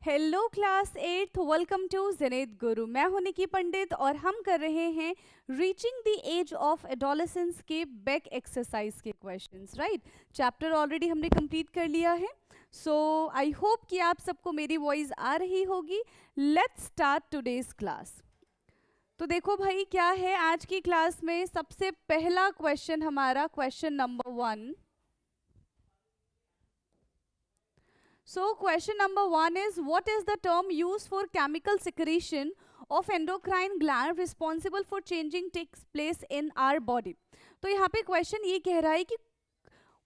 Hello class 8, welcome to Zenith Guru. मैं हूं निकी पंडित और हम कर रहे हैं reaching the age of adolescence के बैक एक्सरसाइज के क्वेश्चंस। राइट, चैप्टर ऑलरेडी हमने कंप्लीट कर लिया है। सो आई होप कि आप सबको मेरी वॉइस आ रही होगी। Let's start today's class. तो देखो भाई, क्या है आज की क्लास में सबसे पहला क्वेश्चन हमारा question number 1। So question number 1 is, what is the term used for chemical secretion of endocrine gland responsible for changing takes place in our body? तो यहाँ पे क्वेश्चन ये कह रहा है कि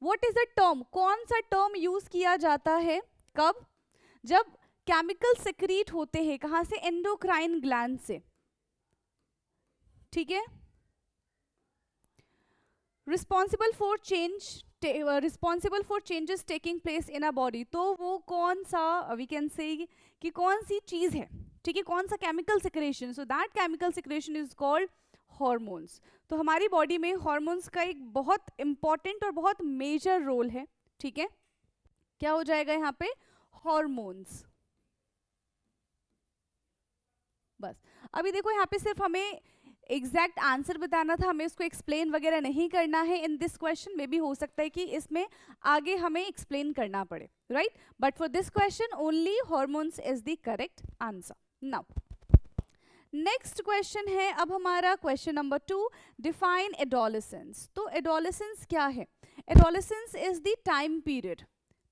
what is the term, कौन सा टर्म यूज किया जाता है कब, जब केमिकल सिक्रीट होते हैं कहाँ से, एंडोक्राइन ग्लैंड से। ठीक है, responsible for changes taking place in a body. तो वो कौन सा, वी कैन से कि कौन सी चीज है, ठीक है, कौन सा chemical secretion. So that chemical secretion is called hormones. तो हमारी बॉडी में हॉर्मोन्स का एक बहुत इंपॉर्टेंट और बहुत मेजर रोल है। ठीक है, क्या हो जाएगा यहाँ पे, हॉर्मोन्स। बस अभी देखो यहाँ पे सिर्फ हमें एग्जैक्ट आंसर बताना था, हमें उसको एक्सप्लेन वगैरह नहीं करना है इन दिस क्वेश्चन। में भी हो सकता है कि इसमें आगे हमें एक्सप्लेन करना पड़े, right, but for this question only hormones is the correct answer. Now next question है अब हमारा क्वेश्चन नंबर 2, डिफाइन एडोलेसेंस। तो एडोलेसेंस क्या है? Adolescence is the time period.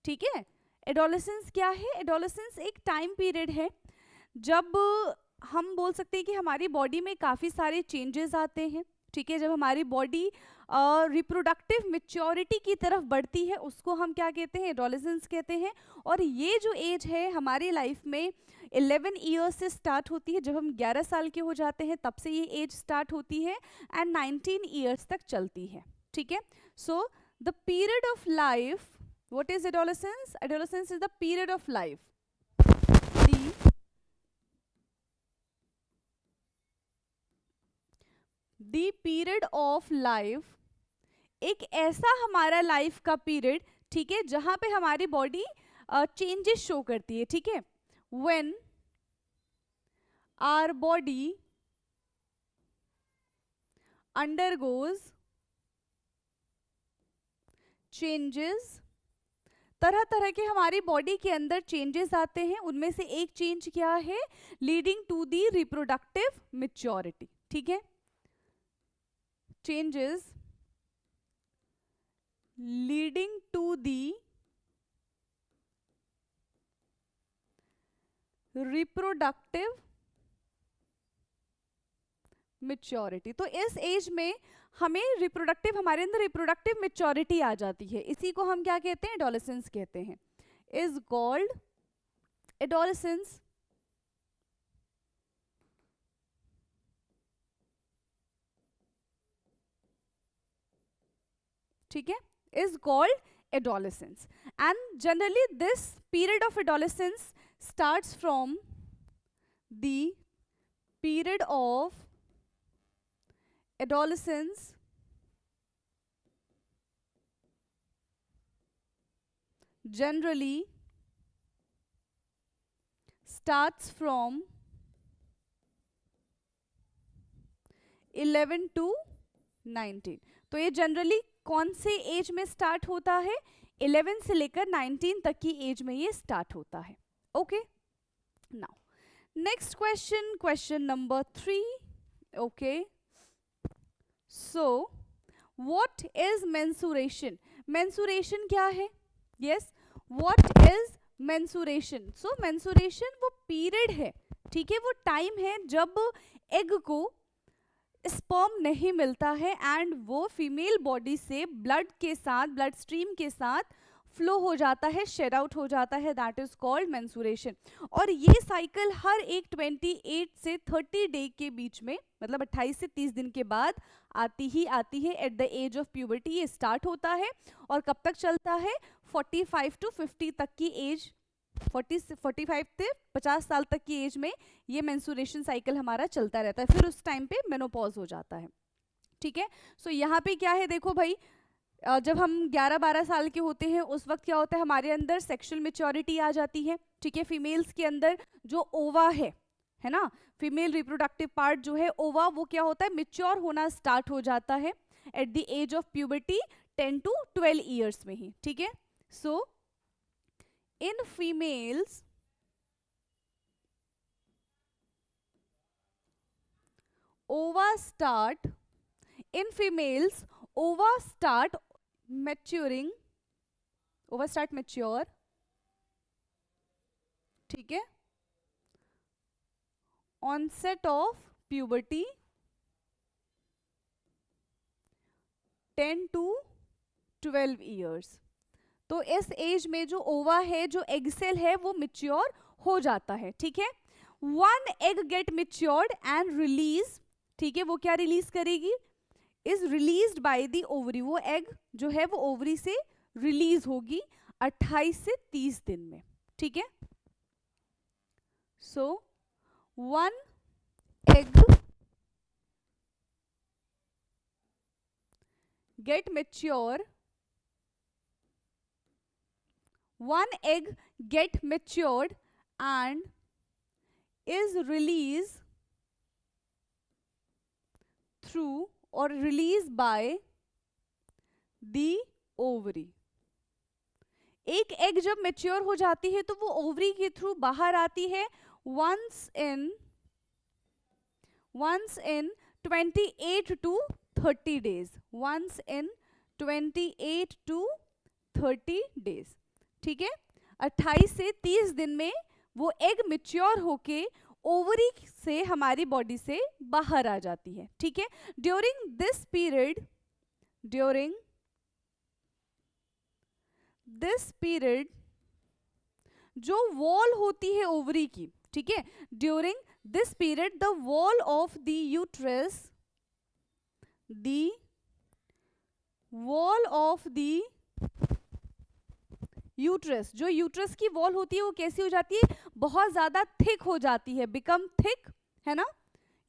ठीक है, एडोलेसेंस क्या है? एडोलेसेंस एक टाइम पीरियड है जब हम बोल सकते हैं कि हमारी बॉडी में काफ़ी सारे चेंजेस आते हैं। ठीक है, जब हमारी बॉडी रिप्रोडक्टिव मैच्योरिटी की तरफ बढ़ती है उसको हम क्या कहते हैं, एडोलेसेंस कहते हैं। और ये जो एज है हमारी लाइफ में 11 ईयर्स से स्टार्ट होती है। जब हम 11 साल के हो जाते हैं तब से ये एज स्टार्ट होती है एंड 19 ईयर्स तक चलती है। ठीक है, so the period of life, what is adolescence? Adolescence is the period of life, the period of life, एक ऐसा हमारा लाइफ का पीरियड, ठीक है, जहां पे हमारी बॉडी चेंजेस शो करती है। ठीक है, when our body undergoes changes, तरह तरह के हमारी बॉडी के अंदर चेंजेस आते हैं। उनमें से एक चेंज क्या है, leading to the reproductive maturity. ठीक है, changes leading to the reproductive maturity। तो इस एज में हमें रिप्रोडक्टिव, हमारे अंदर रिप्रोडक्टिव मैच्योरिटी आ जाती है। इसी को हम क्या कहते हैं, एडोलेसेंस कहते हैं, इज कॉल्ड एडोलेसेंस। ठीक है, is called adolescence, and generally this period of adolescence starts from the period of adolescence generally starts from 11 to 19। तो ये जनरली कौन से एज में स्टार्ट होता है, 11 से लेकर 19 तक की एज में ये स्टार्ट होता है। Okay, now next question, question number 3। Okay, so what is mensuration? Mensuration क्या है? Yes, what is mensuration? So mensuration वो पीरियड है, ठीक है, वो टाइम है जब एग को स्पर्म नहीं मिलता है एंड वो फीमेल बॉडी से ब्लड के साथ, ब्लड स्ट्रीम के साथ फ्लो हो जाता है, शेड आउट हो जाता है, दैट इज कॉल्ड मेंसुरेशन। और ये साइकिल हर एक 28 से 30 डे के बीच में, मतलब 28 से 30 दिन के बाद आती है। At the age of puberty ये स्टार्ट होता है और कब तक चलता है, 45 टू 50 तक की एज, 45 से 50 साल तक की एज में ये मेंसुरेशन साइकिल हमारा चलता रहता है। फिर उस टाइम पे मेनोपॉज हो जाता है। ठीक है, सो यहाँ पे क्या है, देखो भाई, जब हम 11-12 साल के होते हैं उस वक्त क्या होता है, हमारे अंदर सेक्सुअल मेच्योरिटी आ जाती है, ठीक है। फीमेल्स के अंदर जो ओवा है ना, फीमेल रिप्रोडक्टिव पार्ट जो है ओवा, वो क्या होता है, मिच्योर होना स्टार्ट हो जाता है at the age of puberty 10 to 12 years में ही, ठीक है। So in females ova start maturing, ova start mature, ठीक है, onset of puberty 10 to 12 years। तो इस एज में जो ओवा है, जो एग सेल है, वो मिच्योर हो जाता है, ठीक है। One egg get matured and release, ठीक है, वो क्या रिलीज करेगी, is released by the ovary, वो एग जो है वो ओवरी से रिलीज होगी 28 से 30 दिन में, ठीक है। So one egg get mature, one egg get matured and is released through or released by the ovary। एक एग जब मैच्योर हो जाती है तो वो ओवरी के थ्रू बाहर आती है once in 28 to 30 days, once in 28 to 30 days, ठीक है। 28 से 30 दिन में वो एग मैच्योर होके ओवरी से हमारी बॉडी से बाहर आ जाती है, ठीक है। ड्यूरिंग दिस पीरियड जो वॉल होती है ओवरी की, ठीक है, during this period the wall of the uterus, जो यूट्रस की वॉल होती है वो कैसी हो जाती है, बहुत ज्यादा थिक हो जाती है, बिकम थिक, है ना,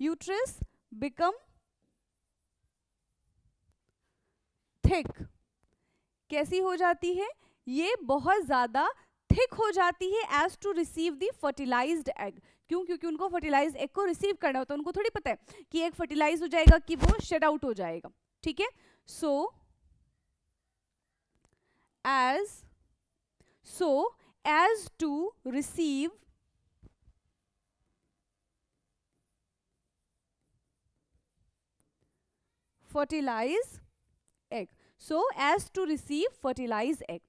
यूट्रस बिकम थिक, कैसी हो जाती है, ये बहुत ज्यादा थिक हो जाती है as to receive the fertilized egg. क्यों, क्योंकि उनको फर्टिलाइज्ड एग को रिसीव करना होता है, उनको थोड़ी पता है कि एग फर्टिलाइज हो जाएगा कि वो शेड आउट हो जाएगा, ठीक है। सो as to receive fertilized egg, so as to receive fertilized egg।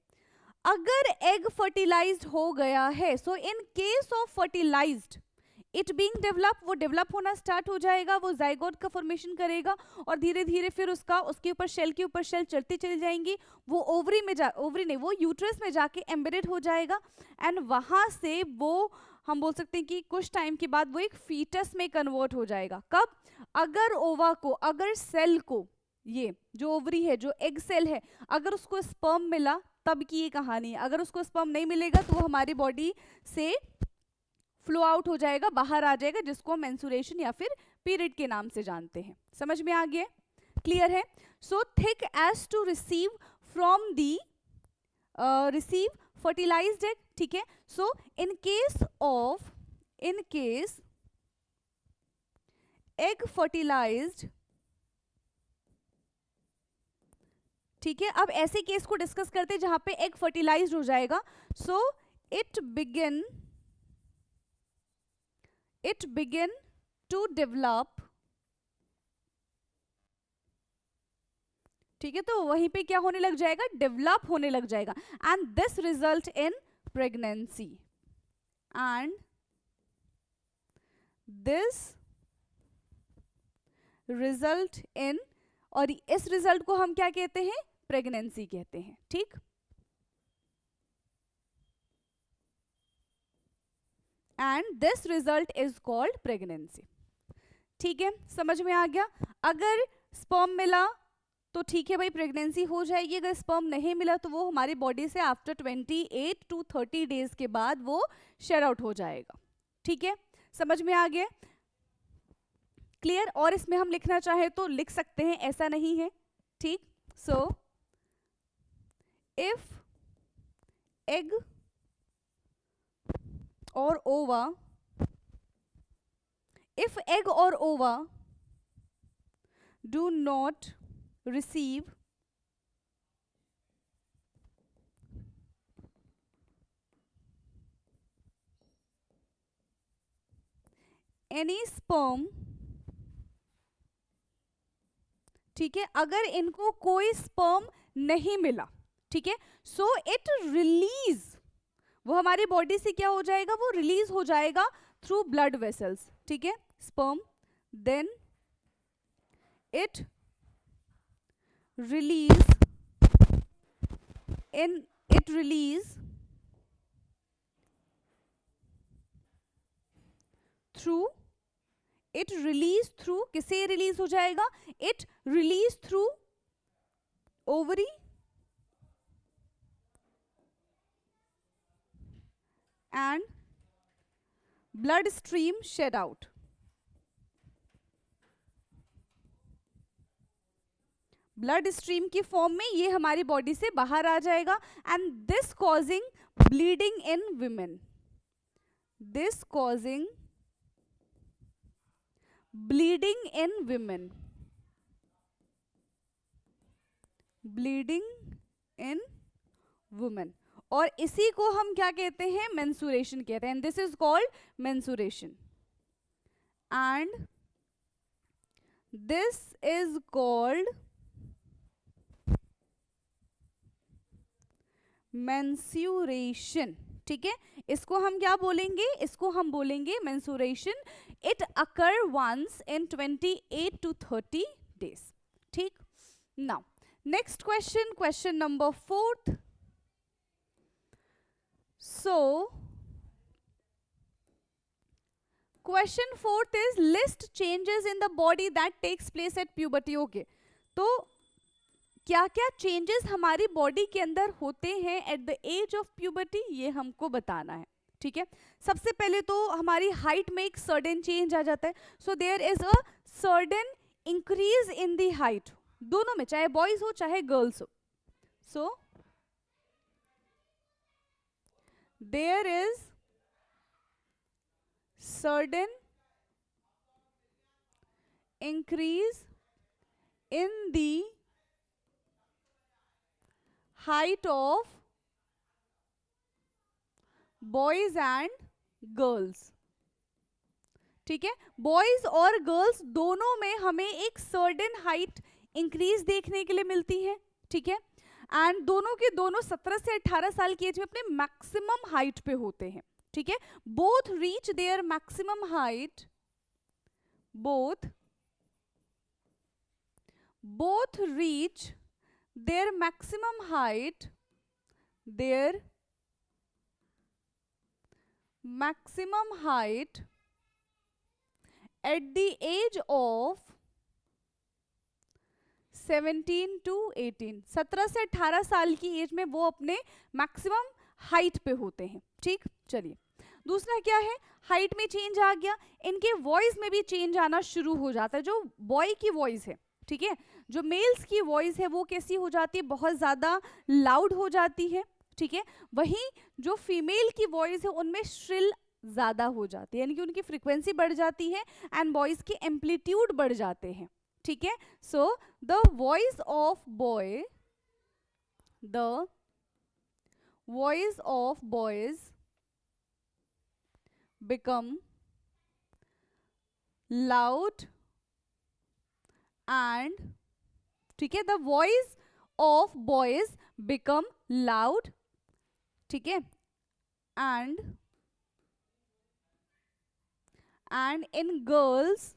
अगर एग फर्टिलाइज्ड हो गया है, so in case of fertilized it being develop, वो डेवलप होना स्टार्ट हो जाएगा, वो जाइगोट का फॉर्मेशन करेगा और धीरे धीरे फिर उसके ऊपर शेल के ऊपर शेल चढ़ती चली जाएंगी, वो ओवरी नहीं, वो यूट्रस में जाके एम्बेडेड हो जाएगा एंड वहां से वो हम बोल सकते हैं कि कुछ टाइम के बाद वो एक फीटस में कन्वर्ट हो जाएगा। कब, अगर ओवा को, अगर सेल को, ये जो ओवरी है, जो एग सेल है, अगर उसको स्पर्म मिला तब की ये कहानी है, अगर उसको स्पर्म नहीं मिलेगा तो वो हमारी बॉडी से फ्लो आउट हो जाएगा, बाहर आ जाएगा, जिसको हम मेंस्ट्रुएशन या फिर पीरियड के नाम से जानते हैं। समझ में आ गया, क्लियर है। So thick as to receive from the receive fertilized egg, ठीक है। So in case egg fertilized, ठीक है। अब ऐसे केस को डिस्कस करते हैं जहां पे एग फर्टिलाइज्ड हो जाएगा। So it begin to develop, ठीक है, तो वहीं पे क्या होने लग जाएगा, डेवलप होने लग जाएगा and this result in pregnancy, and this result in, और इस रिजल्ट को हम क्या कहते हैं, प्रेगनेंसी कहते हैं, ठीक। And this result is called pregnancy, ठीक है, समझ में आ गया। अगर स्पर्म मिला तो ठीक है भाई, प्रेगनेंसी हो जाएगी, अगर स्पर्म नहीं मिला तो वो हमारी बॉडी से आफ्टर 28 to 30 डेज के बाद वो शेड आउट हो जाएगा, ठीक है, समझ में आ गया, क्लियर। और इसमें हम लिखना चाहे तो लिख सकते हैं, ऐसा नहीं है, ठीक। सो if egg or ova, if egg or ova do not receive any sperm, ठीक है, अगर इनको कोई स्पर्म नहीं मिला, ठीक है, सो इट रिलीज, वो हमारी बॉडी से क्या हो जाएगा, वो रिलीज हो जाएगा थ्रू ब्लड वेसल्स, ठीक है, sperm, then it release through, it release through, किसे रिलीज हो जाएगा, it release through ovary and blood stream shed out, blood stream की फॉर्म में ये हमारी बॉडी से बाहर आ जाएगा, and this causing bleeding in women, this causing bleeding in women, bleeding in women, और इसी को हम क्या कहते हैं, menstruation कहते हैं, this is called menstruation, and this is called mensuration, ठीक है, इसको हम क्या बोलेंगे, इसको हम बोलेंगे mensuration. It occur once in 28 to 30 days. ठीक. Now, next question, question number 4th. So, question 4th is list changes in the body that takes place at puberty. Okay. तो क्या क्या चेंजेस हमारी बॉडी के अंदर होते हैं at the age of puberty, ये हमको बताना है, ठीक है. सबसे पहले तो हमारी हाइट में एक सर्टेन चेंज आ जाता है, so there is a certain increase in the height, दोनों में, चाहे बॉयज हो चाहे गर्ल्स हो, so there is certain increase in the height of boys and girls, ठीक है, बॉयज और गर्ल्स दोनों में हमें एक सर्टेन हाइट इंक्रीज देखने के लिए मिलती है, ठीक है, एंड दोनों के दोनों 17 से 18 साल की एज में अपने मैक्सिमम हाइट पे होते हैं, ठीक है, both reach their maximum height, both reach their maximum height, their maximum height at the age of 17 to 18, 17 से 18 साल की एज में वो अपने मैक्सिमम हाइट पे होते हैं, ठीक. चलिए, दूसरा क्या है, हाइट में चेंज आ गया, इनके वॉइस में भी चेंज आना शुरू हो जाता है, जो बॉय की वॉइस है, ठीक है, जो मेल्स की वॉइस है वो कैसी हो जाती है, बहुत ज्यादा लाउड हो जाती है, ठीक है, वहीं जो फीमेल की वॉइस है उनमें श्रिल ज्यादा हो जाती है, यानी कि उनकी फ्रीक्वेंसी बढ़ जाती है एंड वॉइस के एम्पलीट्यूड बढ़ जाते हैं, ठीक है. So the voice of boys become loud and, ठीक है, the voice of boys become loud, ठीक है, and in girls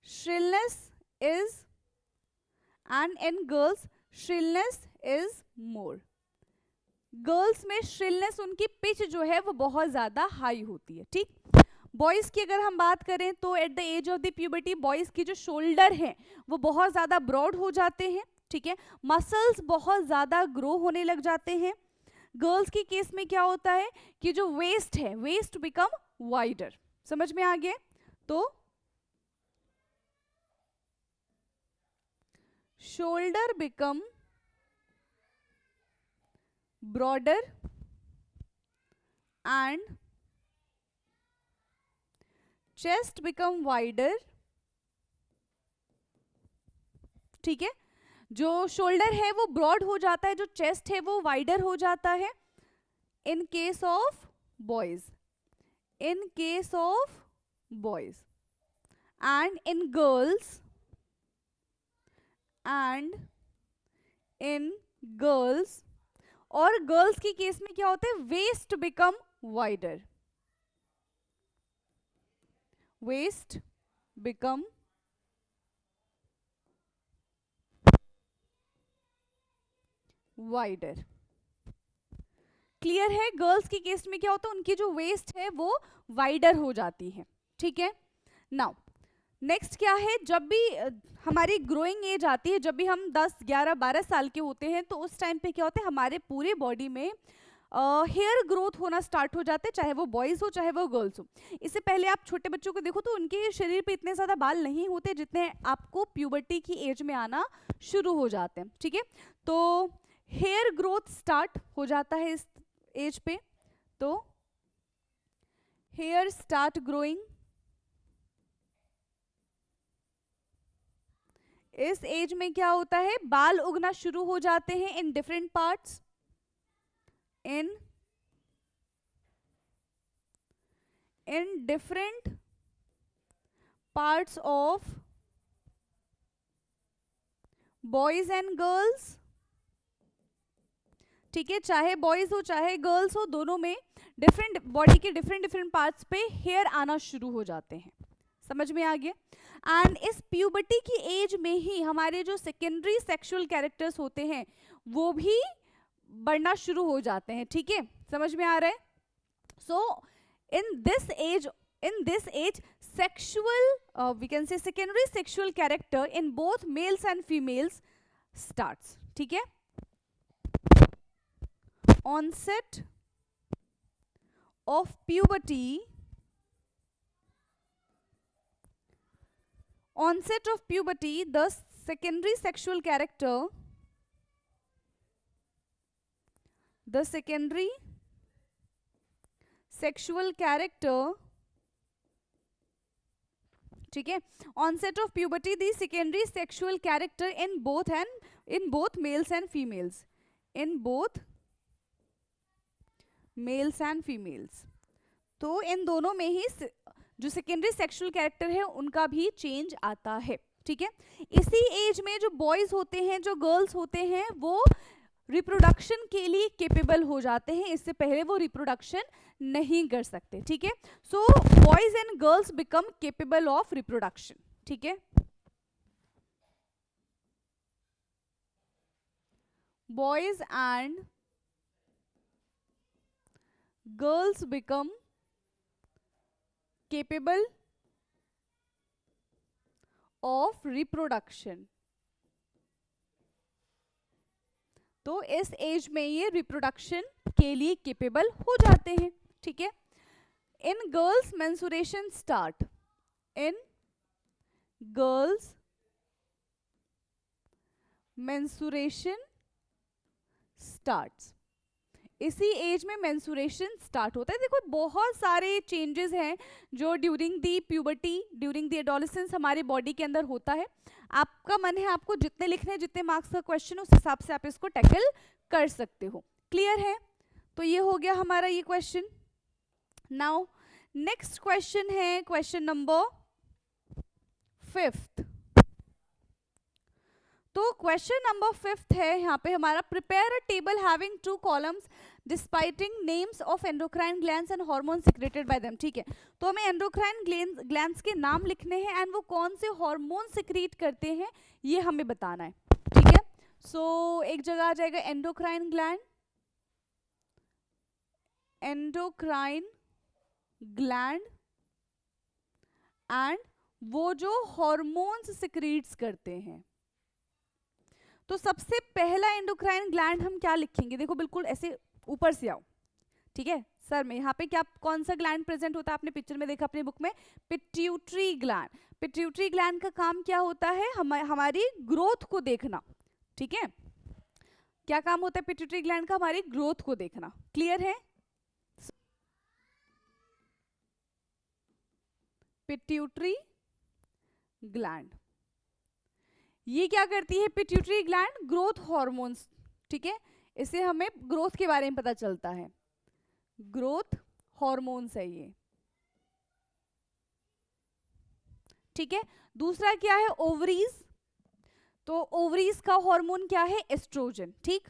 shrillness is more. Girls में श्रिलनेस, उनकी पिच जो है वो बहुत ज्यादा हाई होती है, ठीक. बॉयज की अगर हम बात करें तो at the age of the puberty boys की जो शोल्डर है वो बहुत ज्यादा ब्रॉड हो जाते हैं, ठीक है, मसल्स बहुत ज्यादा ग्रो होने लग जाते हैं. गर्ल्स की केस में क्या होता है कि जो वेस्ट है, वेस्ट बिकम वाइडर, समझ में आ गया. तो shoulder become broader and chest become wider. ठीक है, जो शोल्डर है वो ब्रॉड हो जाता है, जो चेस्ट है वो वाइडर हो जाता है in case of boys, in case of boys, and in girls, and in girls, और गर्ल्स की केस में क्या होता है, waist become wider, waist become wider. Clear है, गर्ल्स की केस में क्या होता है, उनकी जो वेस्ट है वो वाइडर हो जाती है. ठीक है, नाउ नेक्स्ट क्या है, जब भी हमारी ग्रोइंग एज आती है, जब भी हम 10, 11, 12 साल के होते हैं, तो उस टाइम पे क्या होता है, हमारे पूरे बॉडी में हेयर ग्रोथ होना स्टार्ट हो जाते हैं, चाहे वो बॉयज हो चाहे वो गर्ल्स हो. इससे पहले आप छोटे बच्चों को देखो तो उनके शरीर पे इतने ज़्यादा बाल नहीं होते जितने आपको प्यूबर्टी की एज में आना शुरू हो जाते हैं. ठीक है, तो हेयर ग्रोथ स्टार्ट हो जाता है इस एज पे, तो हेयर स्टार्ट ग्रोइंग. इस एज में क्या होता है, बाल उगना शुरू हो जाते हैं in different parts, in different parts of boys and girls. ठीक है, चाहे बॉयज हो चाहे गर्ल्स हो, दोनों में डिफरेंट बॉडी के डिफरेंट पार्ट्स पे हेयर आना शुरू हो जाते हैं. समझ में आ गया. एंड इस प्यूबर्टी की एज में ही हमारे जो सेकेंडरी सेक्सुअल कैरेक्टर्स होते हैं वो भी बढ़ना शुरू हो जाते हैं. ठीक है, समझ में आ रहा है. So in this age sexual we can say secondary sexual character in both males and females starts. ठीक है, onset of puberty, the secondary sexual character, ठीक है, onset of puberty, the secondary sexual character in both males and females, तो इन दोनों में ही जो secondary sexual character है उनका भी चेंज आता है. ठीक है, इसी एज में जो बॉयज होते हैं, जो गर्ल्स होते हैं, वो रिप्रोडक्शन के लिए केपेबल हो जाते हैं. इससे पहले वो रिप्रोडक्शन नहीं कर सकते. ठीक है, so boys and girls become capable of reproduction. ठीक है, boys and girls become capable of reproduction. तो इस एज में ये रिप्रोडक्शन के लिए केपेबल हो जाते हैं. ठीक है, in girls mensuration start, in girls mensuration starts. इसी एज में मेंसुरेशन स्टार्ट होता है. देखो बहुत सारे चेंजेस हैं जो during the puberty, during the adolescence हमारे बॉडी के अंदर होता है. आपका मन है आपको जितने लिखने हैं, जितने मार्क्स का क्वेश्चन उस हिसाब से आप इसको टैकल कर सकते हो. क्लियर है, तो ये हो गया हमारा ये क्वेश्चन. नाउ नेक्स्ट क्वेश्चन है क्वेश्चन नंबर 5. तो क्वेश्चन नंबर 5 है यहाँ पे हमारा, prepare a table having 2 columns depicting names of endocrine glands and hormone secreted by them. ठीक है, तो हमें एंडोक्राइन ग्लैंड्स के नाम लिखने हैं एंड वो कौन से हार्मोन सिक्रीट करते हैं ये हमें बताना है. ठीक है, सो एक जगह आ जाएगा एंडोक्राइन ग्लैंड एंड वो जो हार्मोन्स सिक्रीट्स करते हैं. तो सबसे पहला एंडोक्राइन ग्लैंड हम क्या लिखेंगे, देखो बिल्कुल ऐसे ऊपर से आओ. ठीक है, सर में यहाँ पे क्या कौन सा ग्लैंड प्रेजेंट होता है, आपने पिक्चर में देखा अपनी बुक में, पिट्यूटरी ग्लैंड. पिट्यूटरी ग्लैंड का काम क्या होता है, हमारी ग्रोथ को देखना. ठीक है, क्या काम होता है पिट्यूटरी ग्लैंड का? हमारी ग्रोथ को देखना। क्लियर है? पिट्यूटरी ग्लैंड ये क्या करती है? पिट्यूटरी ग्लैंड ग्रोथ हार्मोन्स, ठीक है, इससे हमें ग्रोथ के बारे में पता चलता है। ग्रोथ हार्मोन्स है ये, ठीक है। दूसरा क्या है? ओवरीज। तो ओवरीज का हार्मोन क्या है? एस्ट्रोजन, ठीक।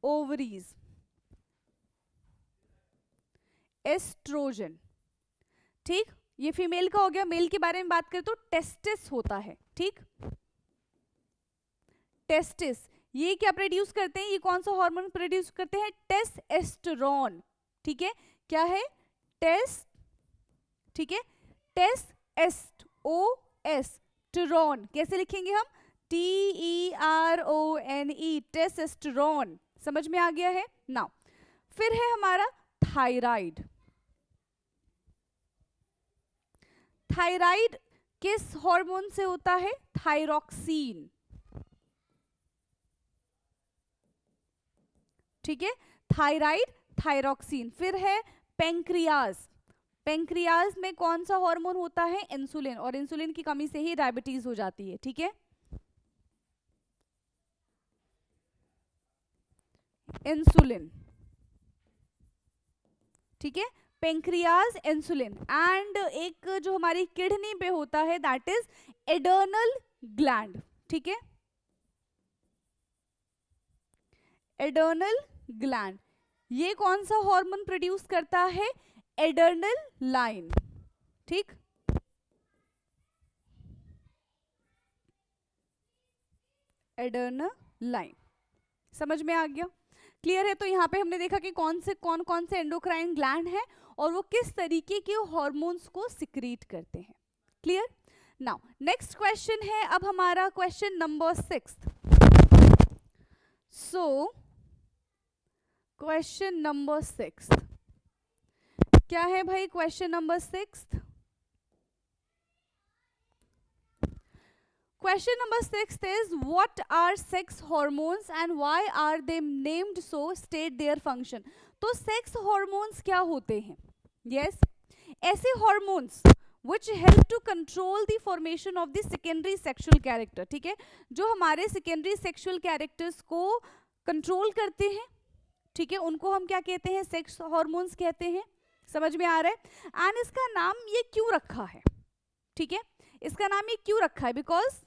ओवरीज एस्ट्रोजन, ठीक। ये फीमेल का हो गया। मेल के बारे में बात करें तो टेस्टिस होता है, ठीक। टेस्टिस ये क्या प्रोड्यूस करते हैं? ये कौन सा हार्मोन प्रोड्यूस करते हैं? टेस्टोस्टेरोन, ठीक है। क्या है? टेस्ट, ठीक है, टेस्टोस्टेरोन। कैसे लिखेंगे हम? TERONE, testosterone. समझ में आ गया है? नाउ फिर है हमारा थायराइड। थायराइड किस हार्मोन से होता है? थायरोक्सिन, ठीक है। Thyroid, thyroxine. फिर है पेंक्रियाज। पेंक्रियाज में कौन सा हार्मोन होता है? इंसुलिन, और इंसुलिन की कमी से ही डायबिटीज हो जाती है, ठीक है। इंसुलिन, ठीक है, पेंक्रियाज, इंसुलिन। एंड एक जो हमारी किडनी पे होता है दैट इज एडर्नल ग्लैंड, ठीक है। एडर्नल ग्लैंड ये कौन सा हार्मोन प्रोड्यूस करता है? एडर्नल लाइन, ठीक। एडर्नल लाइन, समझ में आ गया? क्लियर है? तो यहाँ पे हमने देखा कि कौन कौन से एंडोक्राइन ग्लैंड है और वो किस तरीके के हार्मोन्स को सिक्रीट करते हैं। क्लियर? नाउ नेक्स्ट क्वेश्चन है अब हमारा question number 6। So question number 6 क्या है भाई? Question number 6, question number 6 is what are sex hormones and why are they named so? State their function. तो sex hormones क्या होते हैं? Yes, ऐसे hormones which help to control the formation of the secondary sexual character, ठीक है, जो हमारे secondary sexual characters को control करते हैं, ठीक है, उनको हम क्या कहते हैं? sex hormones कहते हैं। समझ में आ रहा है? एंड इसका नाम ये क्यों रखा है? ठीक है, इसका नाम ये क्यों रखा है? Because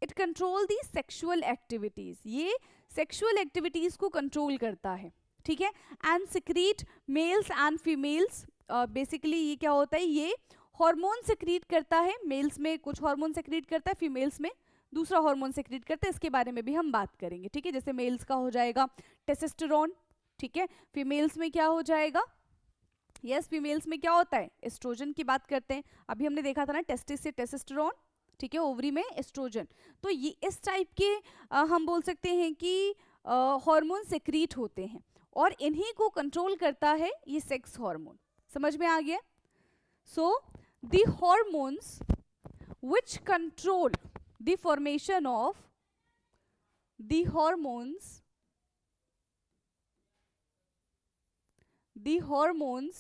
it control the sexual activities, ये सेक्सुअल एक्टिविटीज को कंट्रोल करता है, ठीक है। And secrete mails and females, basically ये क्या होता है? ये हार्मोन सिक्रीट करता है। मेल्स में कुछ हार्मोन सिक्रीट करता है, फीमेल्स में दूसरा हार्मोन सिक्रीट करता है। इसके बारे में भी हम बात करेंगे, ठीक है। जैसे मेल्स का हो जाएगा टेस्टोस्टेरोन, ठीक है। फीमेल्स में क्या हो जाएगा? यस, फीमेल्स में क्या होता है? एस्ट्रोजन की बात करते हैं। अभी हमने देखा था ना, टेस्टिस से टेस्टोस्टेरोन, ठीक है, ओवरी में एस्ट्रोजन। तो ये इस टाइप के हम बोल सकते हैं कि हार्मोन सेक्रीट होते हैं और इन्हीं को कंट्रोल करता है ये सेक्स हार्मोन। समझ में आ गया? So the hormones which control the formation of the hormones, the hormones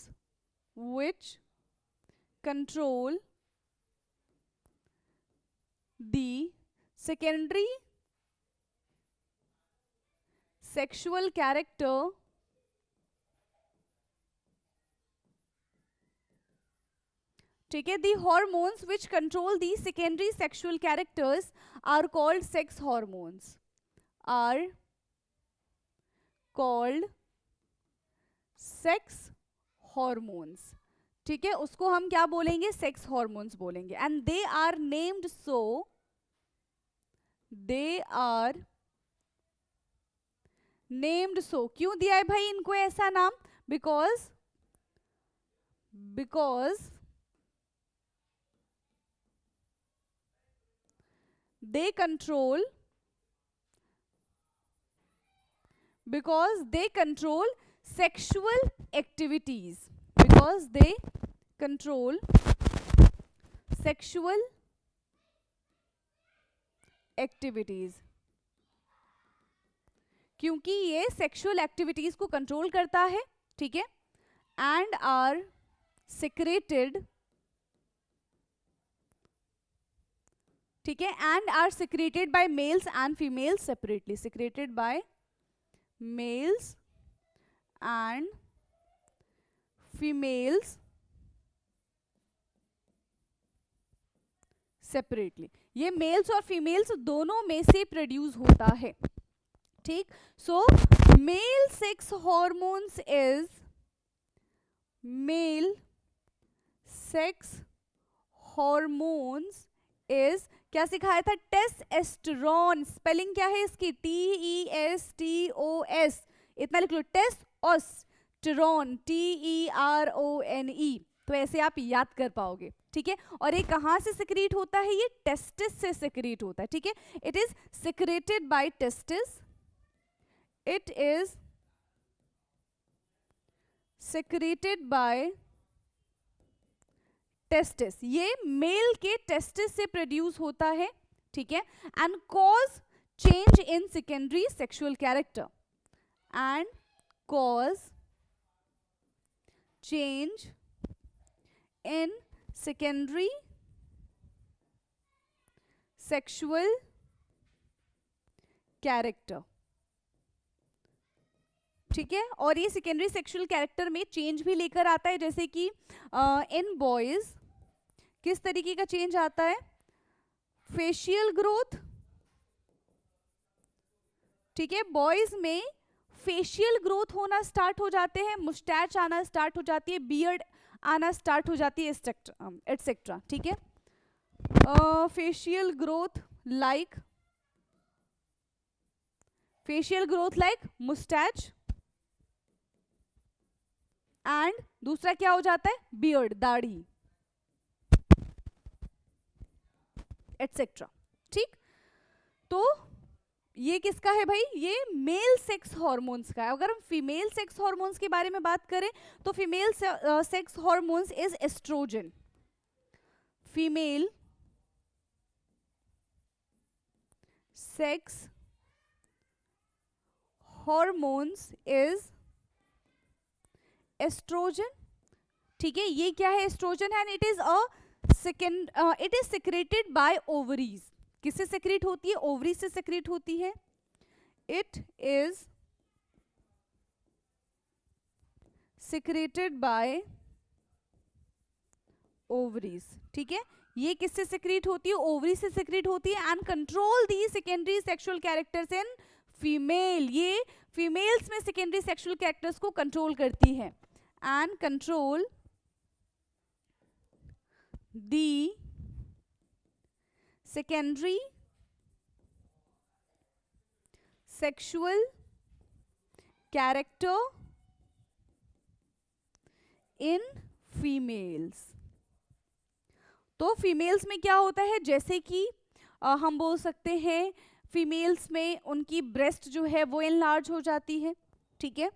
which control the secondary sexual character ठीक है, the hormones which control the secondary sexual characters are called sex hormones, are called sex hormones, ठीक है, उसको हम क्या बोलेंगे? Sex hormones बोलेंगे। And they are named so, they are named so, क्यों दिया है भाई इनको ऐसा नाम? Because they control, sexual activities, because they control sexual activities, क्योंकि ये सेक्सुअल एक्टिविटीज को कंट्रोल करता है, ठीक है, एंड आर सिक्रेटेड, ठीक है, and are secreted by males and females separately, secreted by males and females separately. ये मेल्स और फीमेल्स दोनों में से प्रोड्यूस होता है, ठीक। So male sex hormones is, male sex hormones is, क्या सिखाया था, टेस्टोस्टेरोन, स्पेलिंग क्या है इसकी, TESTOS, इतना लिख लो, टेस्टोस्टेरोन, TERONE, तो ऐसे आप याद कर पाओगे, ठीक है। और ये कहाँ से सिक्रीट होता है, ये टेस्टिस से सिक्रीट होता है, ठीक है, it is secreted bye testis, it is secreted bye testis, ये मेल के टेस्टिस से प्रोड्यूस होता है, ठीक है, and cause change in secondary sexual character, and cause change in secondary sexual character, ठीक है। और ये सेकेंडरी सेक्सुअल कैरेक्टर में चेंज भी लेकर आता है, जैसे कि इन बॉयज किस तरीके का चेंज आता है, फेशियल ग्रोथ, ठीक है, बॉयज में फेशियल ग्रोथ होना स्टार्ट हो जाते हैं, मुस्टैच आना स्टार्ट हो जाती है, बियर्ड आना स्टार्ट हो जाती है, एटसेट्रा, ठीक है। Facial growth like moustache, and दूसरा क्या हो जाता है, बियर्ड, दाढ़ी, एटसेट्रा, ठीक। तो ये किसका है भाई, ये मेल सेक्स हार्मोन्स का है। अगर हम फीमेल सेक्स हार्मोन्स के बारे में बात करें तो female sex hormones is estrogen, female sex hormones is estrogen, ठीक है। ये क्या है, estrogen, and it is it is secreted by ovaries, किससे सेक्रेट होती है, ओवरी से सेक्रेट होती है, it is secreted by ovaries, ठीक है। ये किससे सेक्रेट होती है, ओवरी से सेक्रेट होती है, and control the secondary sexual characters in female, ये फीमेल्स में सेकेंडरी सेक्सुअल कैरेक्टर्स को कंट्रोल करती है, and control the secondary sexual character in females। तो फीमेल्स में क्या होता है, जैसे कि हम बोल सकते हैं फीमेल्स में उनकी ब्रेस्ट जो है वो एनलार्ज हो जाती है, ठीक है,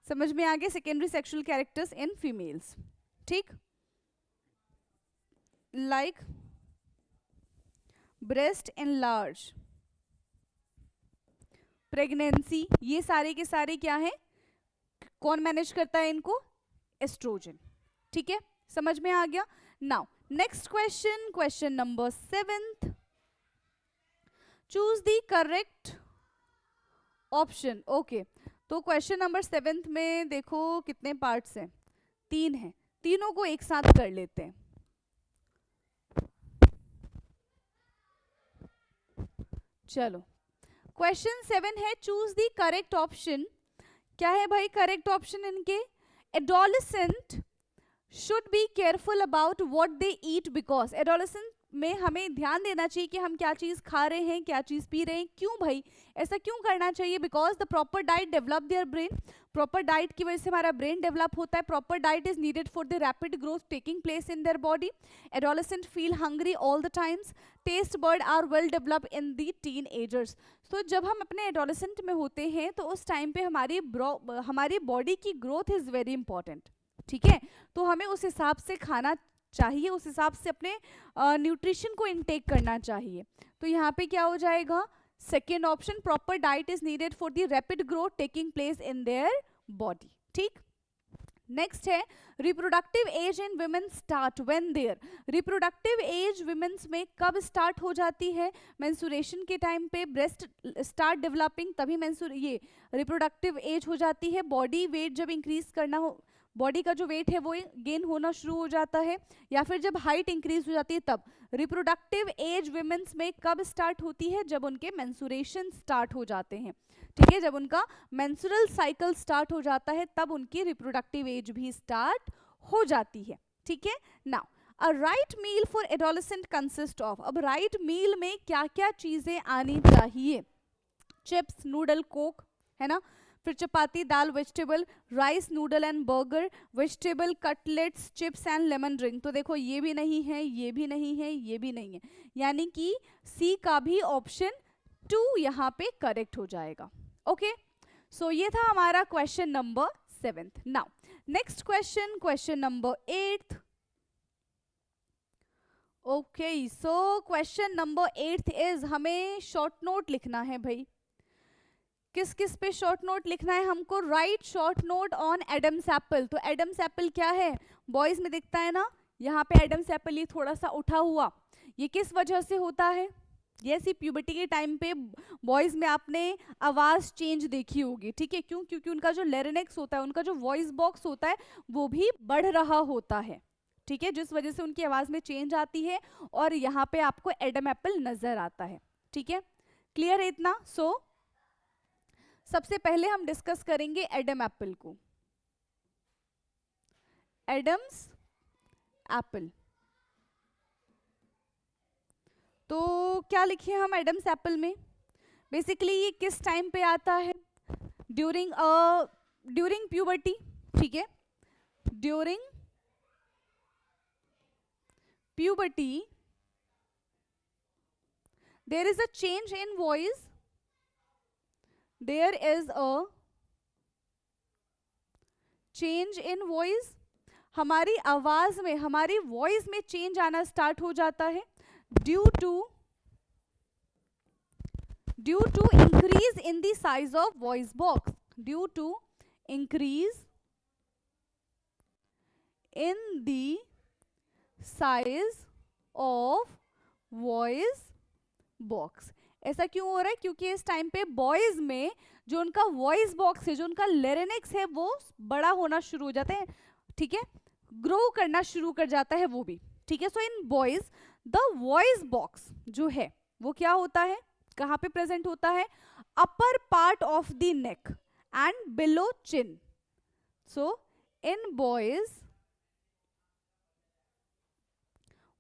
समझ में आ गया, secondary sexual characters in females, ठीक, लाइक ब्रेस्ट एनलार्ज, प्रेगनेंसी, ये सारे के सारे क्या है, कौन मैनेज करता है इनको, एस्ट्रोजन, ठीक है, समझ में आ गया। Now next question, question number 7th, choose the correct option. Okay, तो क्वेश्चन नंबर 7th में देखो कितने पार्ट्स हैं, 3 हैं, तीनों को एक साथ कर लेते हैं। चलो, क्वेश्चन 7 है, चूज द करेक्ट ऑप्शन। क्या है भाई करेक्ट ऑप्शन इनके, adolescent should be careful about what they eat, because adolescent में हमें ध्यान देना चाहिए कि हम क्या चीज खा रहे हैं, क्या चीज पी रहे हैं, क्यों भाई ऐसा क्यों करना चाहिए, because the proper diet develop their brain, proper diet की वजह से हमारा ब्रेन डेवलप होता है, proper diet is needed for the rapid growth taking place in their body, adolescent feel hungry all the times, taste bud are well develop in the teenagers. तो जब हम अपने एडोलेसेंट में होते हैं तो उस टाइम पे हमारी बॉडी की ग्रोथ इज वेरी इंपॉर्टेंट, ठीक है, तो हमें उस हिसाब से खाना चाहिए, उस हिसाब से अपने न्यूट्रिशन को इनटेक करना चाहिए। तो यहाँ पे क्या हो जाएगा, second option, proper diet is needed for the rapid growth taking place in their body. ठीक, नेक्स्ट है reproductive age in women start when there. Reproductive age womens में कब स्टार्ट हो जाती है, मेंस्ट्रुएशन के टाइम पे ब्रेस्ट स्टार्ट डेवलपिंग, तभी ये रिप्रोडक्टिव एज हो जाती है। बॉडी वेट जब इंक्रीज करना हो, बॉडी का जो वेट है वो गेन होना शुरू हो जाता है, या फिर जब हाइट इंक्रीज हो जाती है तब। रिप्रोडक्टिव एज वुमेन्स में कब स्टार्ट होती है, जब उनके मेंस्ट्रुएशन स्टार्ट हो जाते हैं। ठीक है, जब उनका मेंस्ट्रुअल साइकिल स्टार्ट हो जाता है तब उनकी रिप्रोडक्टिव एज भी स्टार्ट हो जाती है। ठीक है, now a right meal for adolescent consist of. अब राइट मील में क्या क्या चीजें आनी चाहिए, चिप्स, नूडल, कोक, है ना, फिर चपाती, दाल, vegetable, rice, noodle and burger, vegetable, cutlets, chips and lemon drink. तो देखो ये भी नहीं है, ये भी नहीं है, ये भी नहीं है, यानी कि सी का भी ऑप्शन 2 यहाँ पे करेक्ट हो जाएगा। ओके, सो ये था हमारा question number 7। Now next question, question number 8। Okay, so question number 8 is, हमें शॉर्ट नोट लिखना है भाई। किस किस पे शॉर्ट नोट लिखना है हमको, right short note on Adam's apple. तो एडम्स एप्पल क्या है, बॉयज में दिखता है ना, यहाँ पे एडम्स एप्पल ये थोड़ा सा उठा हुआ, ये किस वजह से होता है, ये प्यूबर्टी के टाइम पे बॉयज में आपने आवाज चेंज देखी होगी। ठीक है, क्यों, क्योंकि उनका जो लेरिनेक्स होता है, उनका जो वॉइस बॉक्स होता है वो भी बढ़ रहा होता है। ठीक है, जिस वजह से उनकी आवाज में चेंज आती है और यहाँ पे आपको एडम एप्पल नजर आता है। ठीक है, क्लियर है इतना। सो सबसे पहले हम डिस्कस करेंगे एडम एप्पल को, एडम्स एप्पल। तो क्या लिखे हम एडम्स एप्पल में, बेसिकली ये किस टाइम पे आता है, ड्यूरिंग प्यूबर्टी। ठीक है, during puberty there is a change in voice, there is a change in voice। हमारी आवाज में, हमारी वॉइस में चेंज आना स्टार्ट हो जाता है due to increase in the size of voice box, due to increase in the size of voice box. ऐसा क्यों हो रहा है, क्योंकि इस टाइम पे बॉयज में जो उनका वॉइस बॉक्स है, जो उनका लेरिनेक्स है, वो बड़ा होना शुरू हो जाता है। ठीक है, ग्रो करना शुरू कर जाता है वो भी। ठीक है, so in boys the voice box जो है वो क्या होता है, कहाँ पे प्रेजेंट होता है, upper part of the neck and below chin. So in boys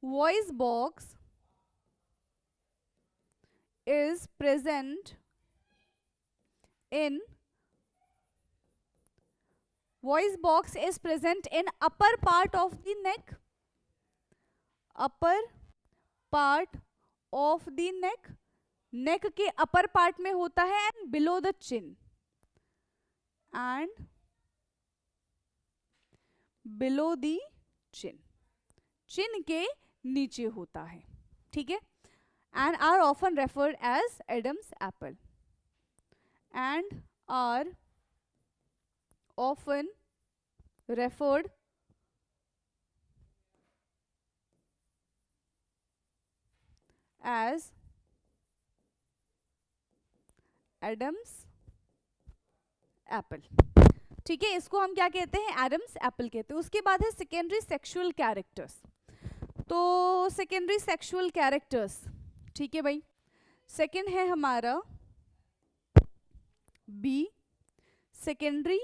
voice box is present in voice box is present in upper part of the neck, upper part of the neck, neck के upper part में होता है, and below the chin, and below the chin, chin के नीचे होता है। ठीक है, and are often referred as Adam's apple, and are often referred as Adam's apple। ठीक है, इसको हम क्या कहते हैं, एडम्स एप्पल कहते हैं। उसके बाद है सेकेंडरी सेक्सुअल कैरेक्टर्स। तो सेकेंडरी सेक्सुअल कैरेक्टर्स, ठीक है भाई, सेकेंड है हमारा बी, सेकेंडरी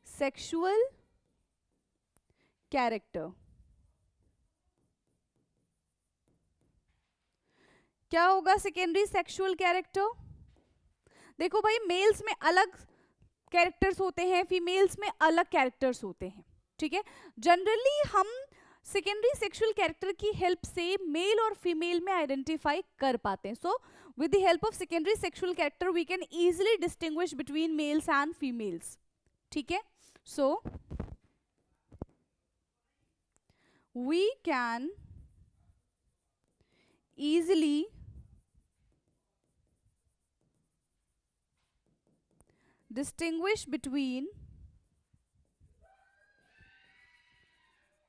सेक्सुअल कैरेक्टर। क्या होगा सेकेंडरी सेक्सुअल कैरेक्टर, देखो भाई, मेल्स में अलग कैरेक्टर्स होते हैं, फीमेल्स में अलग कैरेक्टर्स होते हैं। ठीक है, जनरली हम सेकेंडरी सेक्सुअल कैरेक्टर की हेल्प से मेल और फीमेल में आइडेंटिफाई कर पाते हैं। So with the help of secondary sexual character we can easily distinguish between males and females. ठीक है, so we can easily distinguish between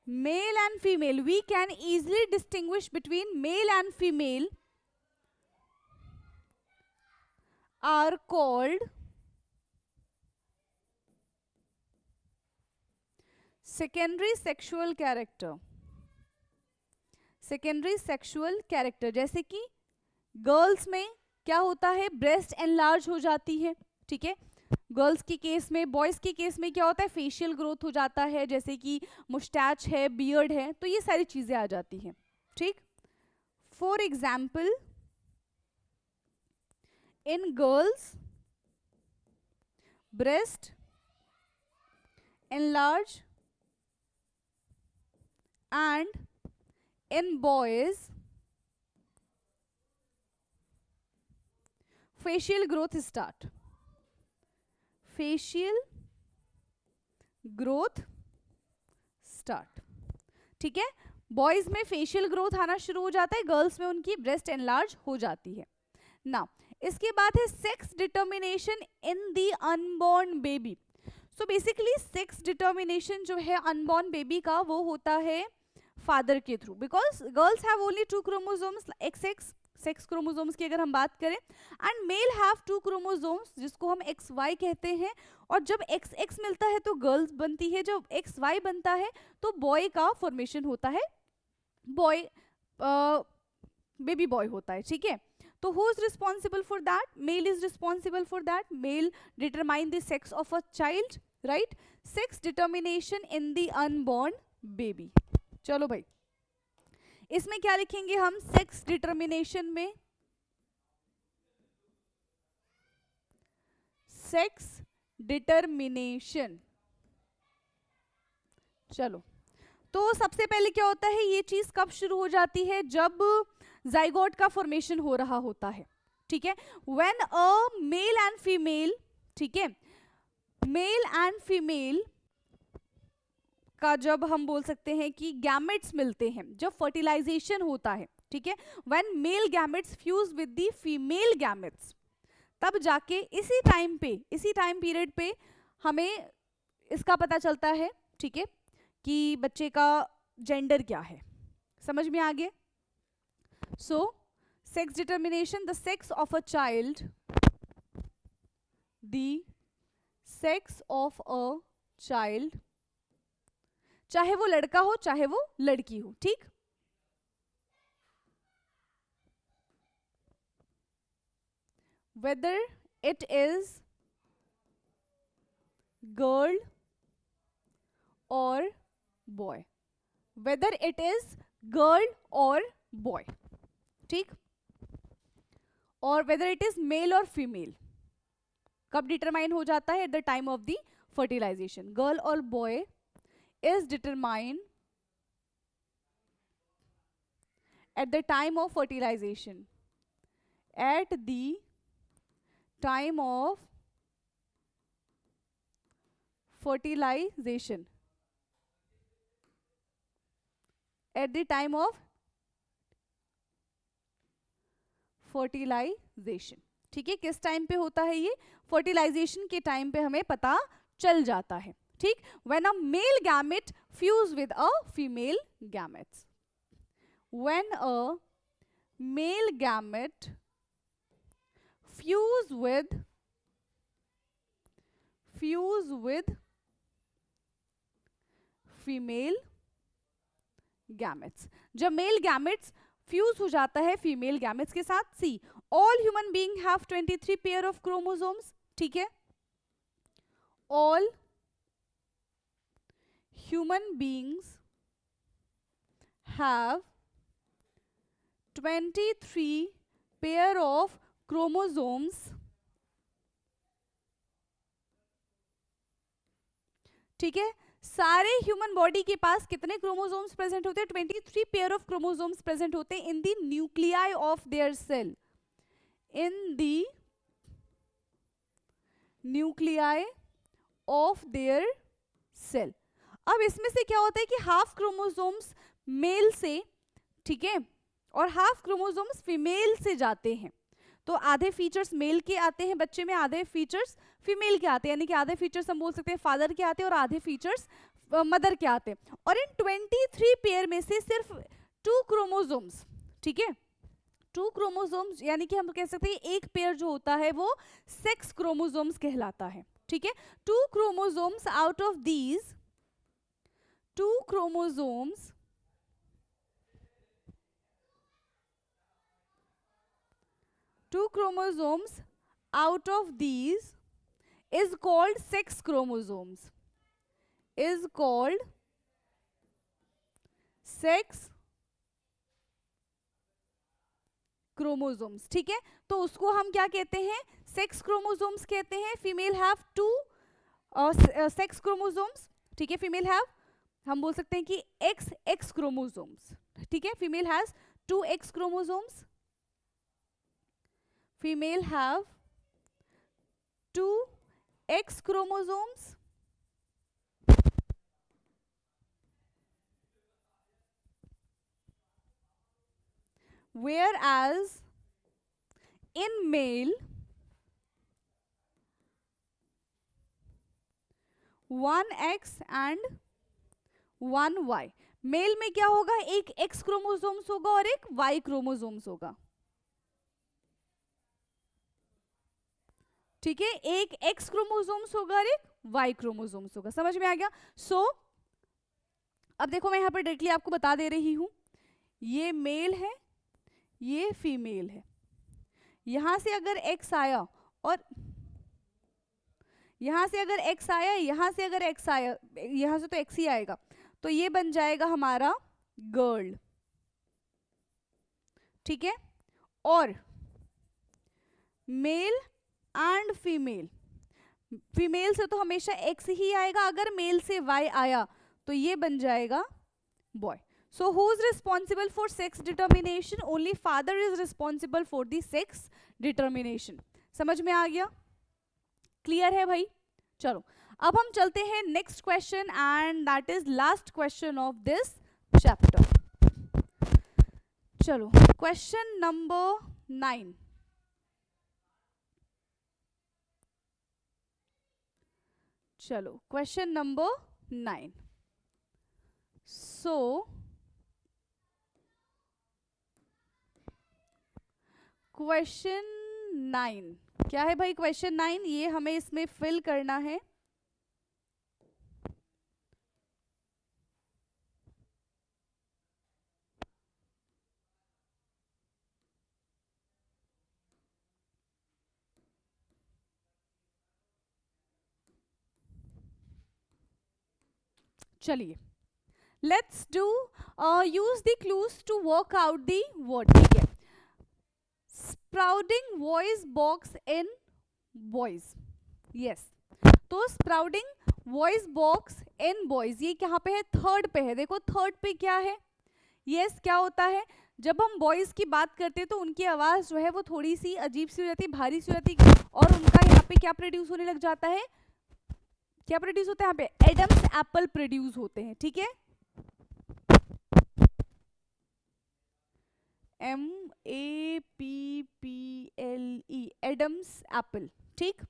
male and female. We can easily distinguish between male and female are called secondary sexual character. Secondary sexual character, जैसे कि girls में क्या होता है, breast enlarge हो जाती है, ठीक है, गर्ल्स के केस में। बॉयज के केस में क्या होता है, फेशियल ग्रोथ हो जाता है, जैसे कि मुस्टैच है, बियर्ड है, तो ये सारी चीजें आ जाती हैं, ठीक। For example, in girls breast enlarge and in boys facial growth start. Facial growth start, ठीक है। बॉयज में फेशियल ग्रोथ आना शुरू हो जाता है, गर्ल्स में उनकी ब्रेस्ट एनलार्ज हो जाती है ना। इसके बाद है sex determination in the unborn baby. So basically sex determination जो है अनबॉर्न बेबी का, वो होता है फादर के through, because girls have only 2 chromosomes, XX sex chromosomes की अगर हम बात करें, एंड मेल हैव 2 क्रोमोसोम्स जिसको हम XY कहते हैं। और जब XX मिलता है तो गर्ल्स बनती है, जब XY बनता है तो बॉय का फॉर्मेशन होता है, बॉय बेबी बॉय होता है, ठीक है। तो who is responsible for that, male is responsible for that, male determine the sex of a child, right. Sex determination in the unborn baby. चलो भाई, इसमें क्या लिखेंगे हम, सेक्स डिटर्मिनेशन में, सेक्स डिटर्मिनेशन। चलो, तो सबसे पहले क्या होता है, ये चीज कब शुरू हो जाती है, जब जाइगोट का फॉर्मेशन हो रहा होता है, ठीक है। When a male and female, ठीक है, मेल एंड फीमेल का जब हम बोल सकते हैं कि गैमेट्स मिलते हैं, जब फर्टिलाइजेशन होता है, ठीक है, when mail gametes fuse with the female gametes, तब जाके इसी टाइम पीरियड पे हमें इसका पता चलता है, ठीक है, कि बच्चे का जेंडर क्या है। समझ में आ गया। So sex determination, the sex of a child, the sex of a child, चाहे वो लड़का हो चाहे वो लड़की हो, ठीक। whether it is girl or boy, whether it is girl or boy, ठीक, और whether it is male or female, कब डिटरमाइन हो जाता है, at the time of the fertilization. Girl और boy is determined at the time of fertilization, at the time of fertilization, at the time of fertilization, ठीक है। किस time पे होता है ये, फर्टिलाइजेशन के टाइम पे हमें पता चल जाता है, ठीक। when a male gamete fuse with a female gamete, when a male gamete fuse with female gametes, जब मेल गैमेट्स फ्यूज हो जाता है फीमेल गैमेट्स के साथ। See, all human being have 23 pair of chromosomes, ठीक है, all human beings have 23 pair of chromosomes, ठीक है। सारे ह्यूमन बॉडी के पास कितने क्रोमोसोम्स प्रेजेंट होते हैं, 23 पेयर ऑफ क्रोमोसोम्स प्रेजेंट होते हैं in the nuclei of their cell, in the nuclei of their cell. अब इसमें से क्या होता है कि हाफ क्रोमोसोम्स मेल से, ठीक है, और हाफ क्रोमोसोम्स फीमेल से जाते हैं। तो आधे फीचर्स मेल के आते हैं बच्चे में, आधे फीचर्स फीमेल के आते हैं, यानी कि आधे फीचर्स हम बोल सकते हैं फादर के आते हैं और आधे फीचर्स मदर के आते हैं। और इन 23 पेयर में से सिर्फ 2 क्रोमोसोम्स, ठीक है, 2 क्रोमोसोम्स, यानी कि हम कह सकते हैं एक पेयर जो होता है वो सेक्स क्रोमोसोम्स कहलाता है, ठीक है। 2 chromosomes out of these 2 chromosomes out of these is called sex chromosomes, is called sex chromosomes, ठीक है। तो उसको हम क्या कहते हैं, सेक्स क्रोमोसोम्स कहते हैं। फीमेल हैव 2 सेक्स क्रोमोसोम्स, ठीक है। फीमेल हैव, हम बोल सकते हैं कि एक्स क्रोमोसोम्स, ठीक है। Female has 2 x chromosomes, female have 2 X chromosomes, whereas in male 1 X and 1 Y। Mail में क्या होगा, एक X क्रोमोसोम्स होगा और एक Y क्रोमोसोम्स होगा, ठीक है। एक एक्स क्रोमोसोम्स होगा और एक वाई क्रोमोसोम्स होगा। समझ में आ गया। सो अब देखो मैं यहां पर डायरेक्टली आपको बता दे रही हूं, ये मेल है, ये फीमेल है। यहां से अगर एक्स आया और यहां से अगर एक्स आया, यहां से अगर एक्स आया, यहां से तो एक्स ही आएगा, तो ये बन जाएगा हमारा गर्ल, ठीक है। और मेल एंड फीमेल, फीमेल से तो हमेशा एक्स ही आएगा, अगर मेल से वाई आया तो ये बन जाएगा boy. So who is responsible for sex determination, only father is responsible for the sex determination. समझ में आ गया, क्लियर है भाई। चलो अब हम चलते हैं next question, and that is last question of this chapter. चलो क्वेश्चन नंबर 9। चलो क्वेश्चन नंबर 9। सो क्वेश्चन 9 क्या है भाई, क्वेश्चन 9 ये हमें इसमें फिल करना है। चलिए let's do use the clues to work out the word, ठीक है। Sprouting voice box in boys, yes. तो sprouting voice box in boys, ये कहाँ पे है, थर्ड पे है। देखो थर्ड पे क्या है, यस क्या होता है, जब हम बॉयज की बात करते हैं तो उनकी आवाज जो है वो थोड़ी सी अजीब सी हो जाती है, भारी सी हो जाती है, और उनका यहाँ पे क्या प्रोड्यूस होने लग जाता है, क्या प्रोड्यूस होता है यहाँ पे, एडम्स एप्पल प्रोड्यूस होते हैं, ठीक है। MAPPLE, एडम्स एप्पल, ठीक।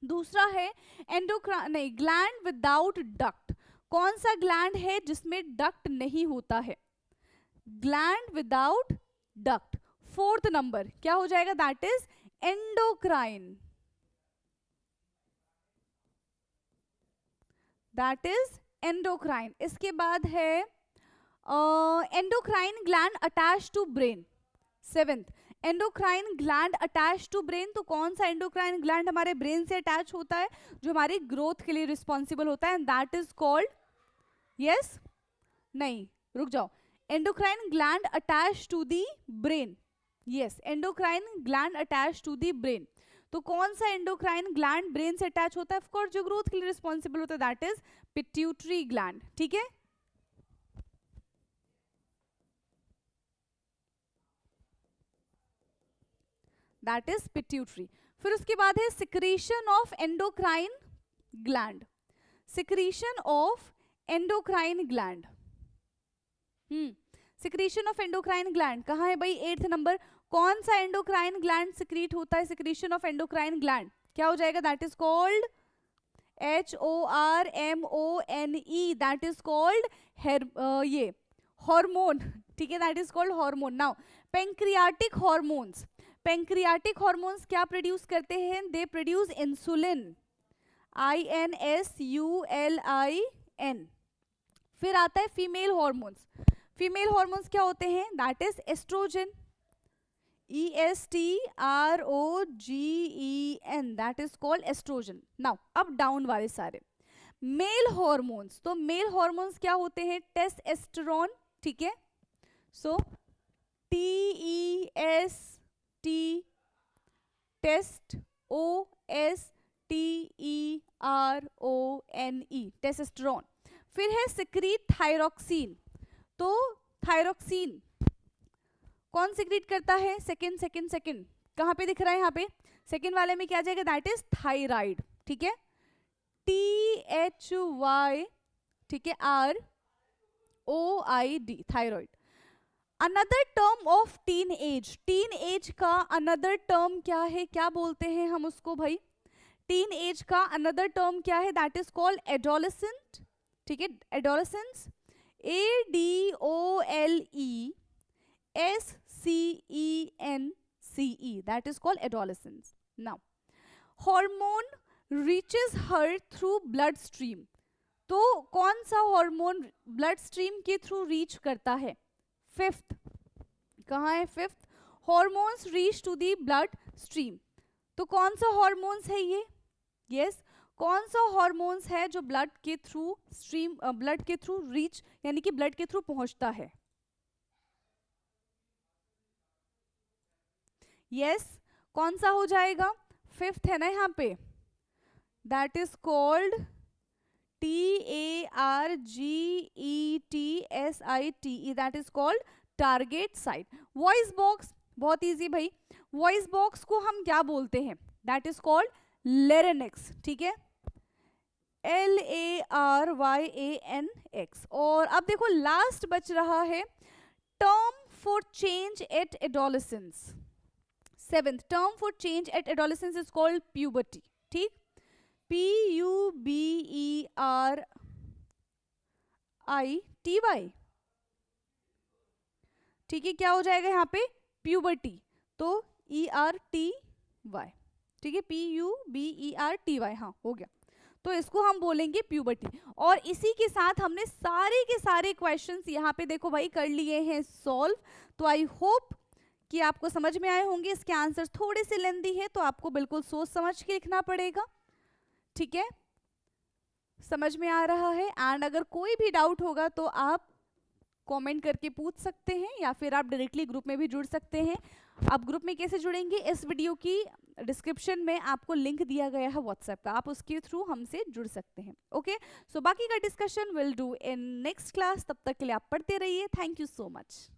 दूसरा है एंडोक्राइन, नहीं, ग्लैंड विदाउट डक्ट। कौन सा ग्लैंड है जिसमें डक्ट नहीं होता है, gland without duct. Fourth number क्या हो जाएगा, that is endocrine, that is endocrine. इसके बाद है endocrine gland attach to brain. Seventh, endocrine gland attach to brain. तो कौन सा एंडोक्राइन ग्लैंड हमारे ब्रेन से अटैच होता है, जो हमारी ग्रोथ के लिए रिस्पॉन्सिबल होता है, दैट इज कॉल्ड, यस, नहीं रुक जाओ, endocrine gland attach to the brain, yes, endocrine gland attach to the brain. तो कौन सा एंडोक्राइन ग्लैंड ब्रेन से अटैच होता है, ऑफ कोर्स जो ग्रोथ के लिए रिस्पॉन्सिबल होता है, दैट इज पिट्यूटरी ग्लैंड, ठीक है। That is pituitary. फिर उसके बाद है secretion of endocrine gland, secretion of endocrine gland, secretion of endocrine gland कहाँ है भाई? 8th number. कौन सा एंडोक्राइन ग्लैंड सिक्रीट होता है? सिक्रीशन ऑफ एंडोक्राइन ग्लैंड क्या हो जाएगा? That is called HORMONE, that is called ये हार्मोन, ठीक है, that is called hormone. Now pancreatic hormones, pancreatic hormones क्या प्रोड्यूस करते हैं? They produce insulin, INSULIN। फिर आता है फीमेल हार्मोन्स। फीमेल हार्मोन्स क्या होते हैं? That is estrogen, ESTROGEN, that is called estrogen. Now अब डाउन वाले सारे मेल हार्मोन्स, तो मेल हार्मोन्स क्या होते हैं? टेस्टोस्टेरोन, ठीक है, so TEST, test, OSTERONE, testosterone. फिर है सिक्रीट थायरोक्सिन, तो थायरोक्सिन कौन सिक्रीट करता है? सेकंड कहाँ पे दिख रहा है? यहाँ पे सेकंड वाले में क्या जाएगा? दैट इज थायराइड, ठीक है, THY, ठीक है, ROID, thyroid. Another term of teenage, teenage का अनदर टर्म क्या है? क्या बोलते हैं हम उसको भाई? टीन एज का अनदर टर्म क्या है? दैट इज कॉल्ड एडोलेसेंट, ठीक है, adolescence, ADOLESCENCE, that is called adolescence. Now hormone reaches her through blood stream, तो कौन सा हार्मोन ब्लड स्ट्रीम के थ्रू रीच करता है? 5th, कहाँ है 5th? Hormones reach to the blood stream, तो कौन सा हॉर्मोन्स है ये? यस, कौन सा हॉर्मोन्स है जो ब्लड के थ्रू स्ट्रीम, ब्लड के थ्रू रीच यानी कि ब्लड के थ्रू पहुंचता है? यस, कौन सा हो जाएगा? 5th है ना यहाँ पे, that is called TARGETSITE, that is called target site. Voice box बहुत इजी भाई, वॉइस बॉक्स को हम क्या बोलते हैं? दैट इज कॉल्ड लेरेनिक्स, ठीक है, LARYANX। और अब देखो लास्ट बच रहा है term for change at adolescence. 7th term for change at adolescence is called puberty, ठीक, PUBERITY, ठीक है, क्या हो जाएगा यहाँ पे? प्यूबर्टी, तो ERTY, ठीक है, PUBERTY, हाँ हो गया, तो इसको हम बोलेंगे प्यूबर्टी। और इसी के साथ हमने सारे के सारे क्वेश्चंस यहाँ पे देखो भाई कर लिए हैं सॉल्व। तो आई होप कि आपको समझ में आए होंगे। इसके आंसर थोड़े से लेंदी है तो आपको बिल्कुल सोच समझ के लिखना पड़ेगा, ठीक है, समझ में आ रहा है? एंड अगर कोई भी डाउट होगा तो आप कमेंट करके पूछ सकते हैं या फिर आप डायरेक्टली ग्रुप में भी जुड़ सकते हैं। आप ग्रुप में कैसे जुड़ेंगे? इस वीडियो की डिस्क्रिप्शन में आपको लिंक दिया गया है व्हाट्सएप का, आप उसके थ्रू हमसे जुड़ सकते हैं। ओके, सो बाकी का discussion will do in next class. तब तक के लिए आप पढ़ते रहिए। Thank you so much.